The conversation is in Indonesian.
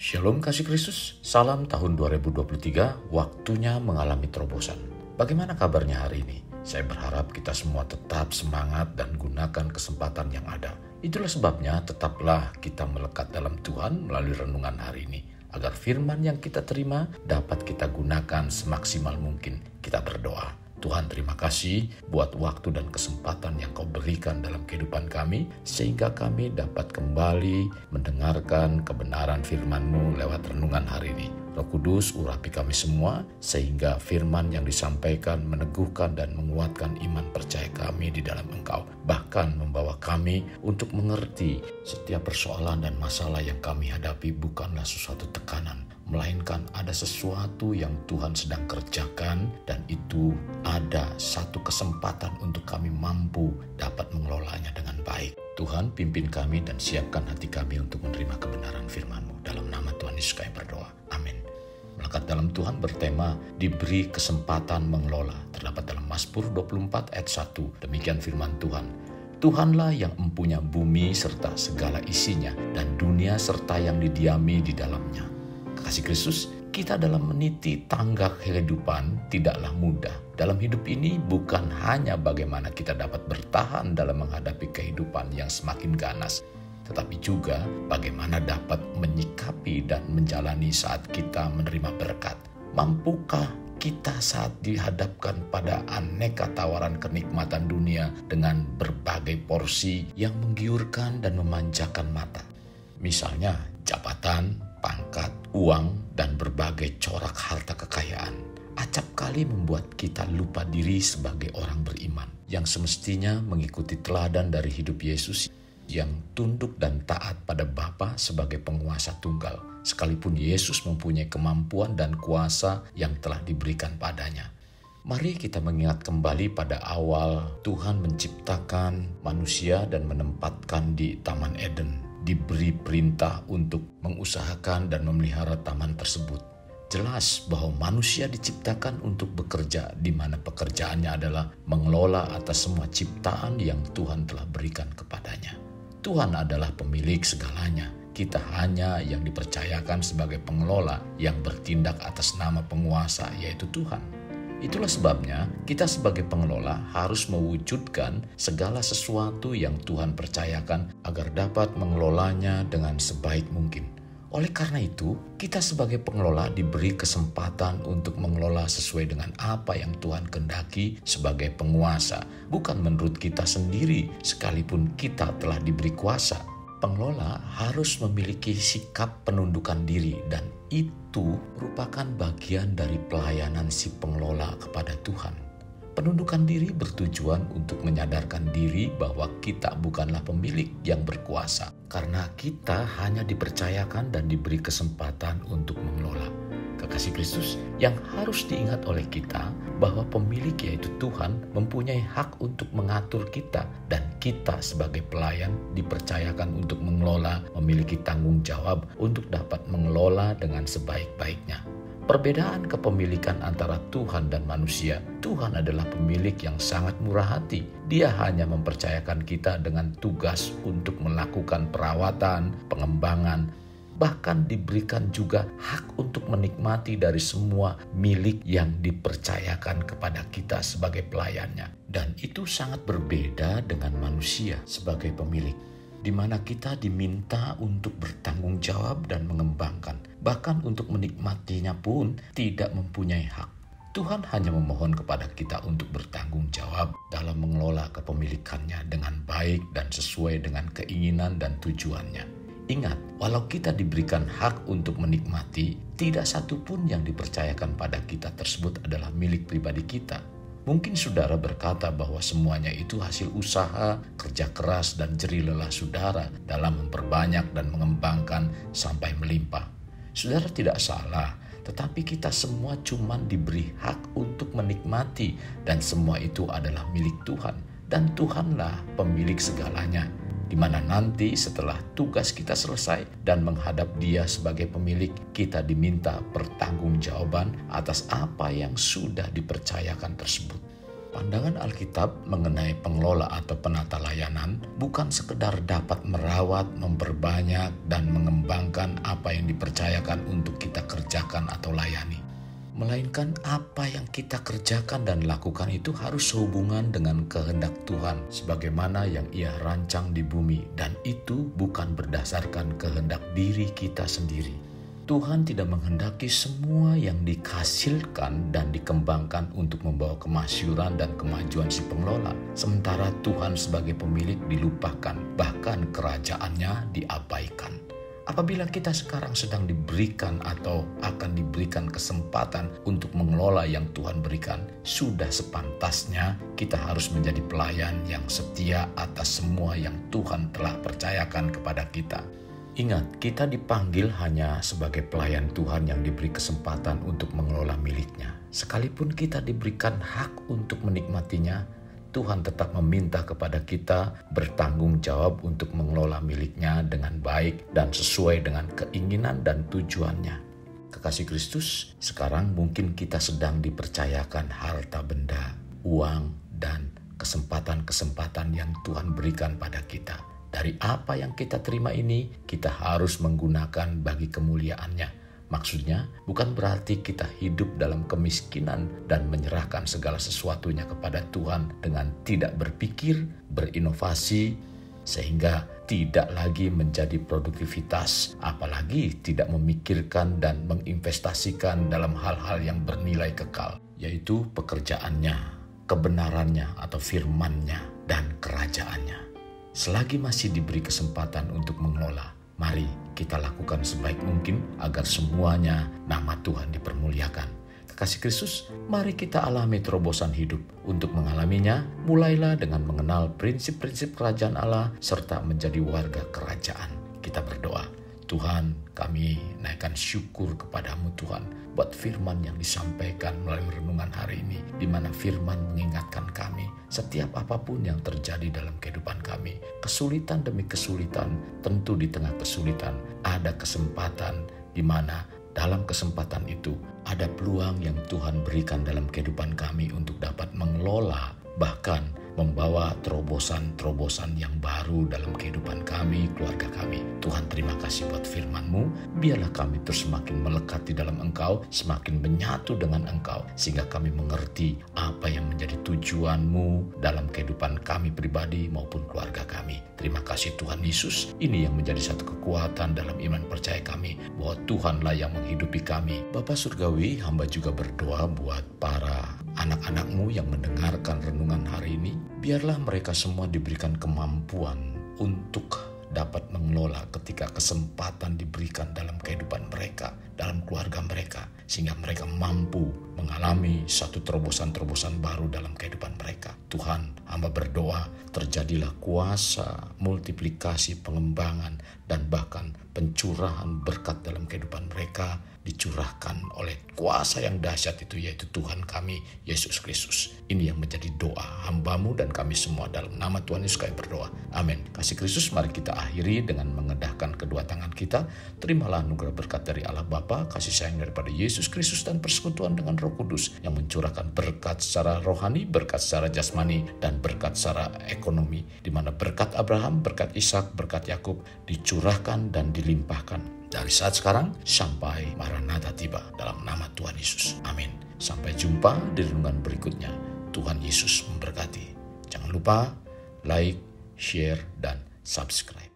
Shalom kasih Kristus, salam tahun 2023, waktunya mengalami terobosan. Bagaimana kabarnya hari ini? Saya berharap kita semua tetap semangat dan gunakan kesempatan yang ada. Itulah sebabnya tetaplah kita melekat dalam Tuhan melalui renungan hari ini, agar firman yang kita terima dapat kita gunakan semaksimal mungkin. Kita berdoa. Tuhan, terima kasih buat waktu dan kesempatan yang Kau berikan dalam kehidupan kami, sehingga kami dapat kembali mendengarkan kebenaran firman-Mu lewat renungan hari ini. Roh Kudus, urapi kami semua, sehingga firman yang disampaikan meneguhkan dan menguatkan iman percaya kami di dalam Engkau. Bahkan membawa kami untuk mengerti setiap persoalan dan masalah yang kami hadapi bukanlah sesuatu tekanan, melainkan ada sesuatu yang Tuhan sedang kerjakan, dan itu ada satu kesempatan untuk kami mampu dapat mengelolanya dengan baik. Tuhan, pimpin kami dan siapkan hati kami untuk menerima kebenaran firman-Mu. Dalam nama Tuhan Yesus kami berdoa. Amin. Melekat dalam Tuhan bertema diberi kesempatan mengelola. Terdapat dalam Mazmur 24 ayat 1. Demikian firman Tuhan. Tuhanlah yang empunya bumi serta segala isinya, dan dunia serta yang didiami di dalamnya. Kasih Kristus, kita dalam meniti tangga kehidupan tidaklah mudah. Dalam hidup ini bukan hanya bagaimana kita dapat bertahan dalam menghadapi kehidupan yang semakin ganas, tetapi juga bagaimana dapat menyikapi dan menjalani saat kita menerima berkat. Mampukah kita saat dihadapkan pada aneka tawaran kenikmatan dunia dengan berbagai porsi yang menggiurkan dan memanjakan mata? Misalnya jabatan, pangkat, uang, dan berbagai corak harta kekayaan. Acap kali membuat kita lupa diri sebagai orang beriman yang semestinya mengikuti teladan dari hidup Yesus yang tunduk dan taat pada Bapa sebagai penguasa tunggal, sekalipun Yesus mempunyai kemampuan dan kuasa yang telah diberikan padanya. Mari kita mengingat kembali pada awal Tuhan menciptakan manusia dan menempatkan di Taman Eden. Diberi perintah untuk mengusahakan dan memelihara taman tersebut. Jelas bahwa manusia diciptakan untuk bekerja, di mana pekerjaannya adalah mengelola atas semua ciptaan yang Tuhan telah berikan kepadanya. Tuhan adalah pemilik segalanya. Kita hanya yang dipercayakan sebagai pengelola yang bertindak atas nama penguasa, yaitu Tuhan. Itulah sebabnya kita sebagai pengelola harus mewujudkan segala sesuatu yang Tuhan percayakan agar dapat mengelolanya dengan sebaik mungkin. Oleh karena itu, kita sebagai pengelola diberi kesempatan untuk mengelola sesuai dengan apa yang Tuhan kehendaki sebagai penguasa, bukan menurut kita sendiri sekalipun kita telah diberi kuasa. Pengelola harus memiliki sikap penundukan diri, dan itu merupakan bagian dari pelayanan si pengelola kepada Tuhan. Penundukan diri bertujuan untuk menyadarkan diri bahwa kita bukanlah pemilik yang berkuasa, karena kita hanya dipercayakan dan diberi kesempatan untuk mengelola. Kekasih Kristus, yang harus diingat oleh kita bahwa pemilik yaitu Tuhan mempunyai hak untuk mengatur kita, dan kita sebagai pelayan dipercayakan untuk mengelola, memiliki tanggung jawab untuk dapat mengelola dengan sebaik-baiknya. Perbedaan kepemilikan antara Tuhan dan manusia, Tuhan adalah pemilik yang sangat murah hati. Dia hanya mempercayakan kita dengan tugas untuk melakukan perawatan, pengembangan, bahkan diberikan juga hak untuk menikmati dari semua milik yang dipercayakan kepada kita sebagai pelayannya. Dan itu sangat berbeda dengan manusia sebagai pemilik, di mana kita diminta untuk bertanggung jawab dan mengembangkan, bahkan untuk menikmatinya pun tidak mempunyai hak. Tuhan hanya memohon kepada kita untuk bertanggung jawab dalam mengelola kepemilikannya dengan baik dan sesuai dengan keinginan dan tujuannya. Ingat, walau kita diberikan hak untuk menikmati, tidak satu pun yang dipercayakan pada kita tersebut adalah milik pribadi kita. Mungkin saudara berkata bahwa semuanya itu hasil usaha, kerja keras, dan jerih lelah saudara dalam memperbanyak dan mengembangkan sampai melimpah. Saudara tidak salah, tetapi kita semua cuma diberi hak untuk menikmati, dan semua itu adalah milik Tuhan. Dan Tuhanlah pemilik segalanya, di mana nanti setelah tugas kita selesai dan menghadap Dia sebagai pemilik, kita diminta pertanggungjawaban atas apa yang sudah dipercayakan tersebut. Pandangan Alkitab mengenai pengelola atau penata layanan bukan sekedar dapat merawat, memperbanyak, dan mengembangkan apa yang dipercayakan untuk kita kerjakan atau layani. Melainkan apa yang kita kerjakan dan lakukan itu harus sehubungan dengan kehendak Tuhan sebagaimana yang Ia rancang di bumi, dan itu bukan berdasarkan kehendak diri kita sendiri. Tuhan tidak menghendaki semua yang dihasilkan dan dikembangkan untuk membawa kemasyuran dan kemajuan si pengelola, sementara Tuhan sebagai pemilik dilupakan, bahkan kerajaannya diabaikan. Apabila kita sekarang sedang diberikan atau akan diberikan kesempatan untuk mengelola yang Tuhan berikan, sudah sepantasnya kita harus menjadi pelayan yang setia atas semua yang Tuhan telah percayakan kepada kita. Ingat, kita dipanggil hanya sebagai pelayan Tuhan yang diberi kesempatan untuk mengelola miliknya. Sekalipun kita diberikan hak untuk menikmatinya, Tuhan tetap meminta kepada kita bertanggung jawab untuk mengelola miliknya dengan baik dan sesuai dengan keinginan dan tujuannya. Kekasih Kristus, sekarang mungkin kita sedang dipercayakan harta benda, uang, dan kesempatan-kesempatan yang Tuhan berikan pada kita. Dari apa yang kita terima ini, kita harus menggunakan bagi kemuliaan-Nya. Maksudnya, bukan berarti kita hidup dalam kemiskinan dan menyerahkan segala sesuatunya kepada Tuhan dengan tidak berpikir, berinovasi, sehingga tidak lagi menjadi produktivitas, apalagi tidak memikirkan dan menginvestasikan dalam hal-hal yang bernilai kekal, yaitu pekerjaannya, kebenarannya atau firman-Nya, dan kerajaan-Nya. Selagi masih diberi kesempatan untuk mengelola, mari kita lakukan sebaik mungkin agar semuanya nama Tuhan dipermuliakan. Kekasih Kristus, mari kita alami terobosan hidup. Untuk mengalaminya, mulailah dengan mengenal prinsip-prinsip kerajaan Allah serta menjadi warga kerajaan. Kita berdoa, Tuhan, kami naikkan syukur kepadamu Tuhan buat firman yang disampaikan melalui renungan hari ini, di mana firman mengingatkan kami setiap apapun yang terjadi dalam kehidupan kami, kesulitan demi kesulitan, tentu di tengah kesulitan ada kesempatan, di mana dalam kesempatan itu ada peluang yang Tuhan berikan dalam kehidupan kami untuk dapat mengelola, bahkan membawa terobosan-terobosan yang baru dalam kehidupan kami, keluarga kami. Tuhan, terima kasih buat firman-Mu. Biarlah kami terus semakin melekat di dalam Engkau, semakin menyatu dengan Engkau, sehingga kami mengerti apa yang menjadi tujuan-Mu dalam kehidupan kami pribadi maupun keluarga kami. Terima kasih Tuhan Yesus. Ini yang menjadi satu kekuatan dalam iman percaya kami, bahwa Tuhanlah yang menghidupi kami. Bapa Surgawi, hamba juga berdoa buat para anak-anak-Mu yang mendengarkan renungan hari ini. Biarlah mereka semua diberikan kemampuan untuk dapat mengelola ketika kesempatan diberikan dalam kehidupan mereka, dalam keluarga mereka, sehingga mereka mampu mengalami satu terobosan-terobosan baru dalam kehidupan mereka. Tuhan, hamba berdoa terjadilah kuasa, multiplikasi, pengembangan, dan bahkan pencurahan berkat dalam kehidupan mereka dicurahkan oleh kuasa yang dahsyat itu, yaitu Tuhan kami, Yesus Kristus. Ini yang menjadi doa hamba-Mu dan kami semua, dalam nama Tuhan Yesus kami berdoa. Amin. Kasih Kristus, mari kita akhiri dengan mengedahkan kedua tangan kita. Terimalah anugerah berkat dari Allah Bapa, kasih sayang daripada Yesus Kristus, dan persekutuan dengan Roh Kudus yang mencurahkan berkat secara rohani, berkat secara jasmani, dan berkat secara ekonomi, di mana berkat Abraham, berkat Ishak, berkat Yakub dicurahkan dan dilimpahkan dari saat sekarang sampai Maranatha tiba, dalam nama Tuhan Yesus. Amin. Sampai jumpa di renungan berikutnya. Tuhan Yesus memberkati. Jangan lupa like, share, dan subscribe.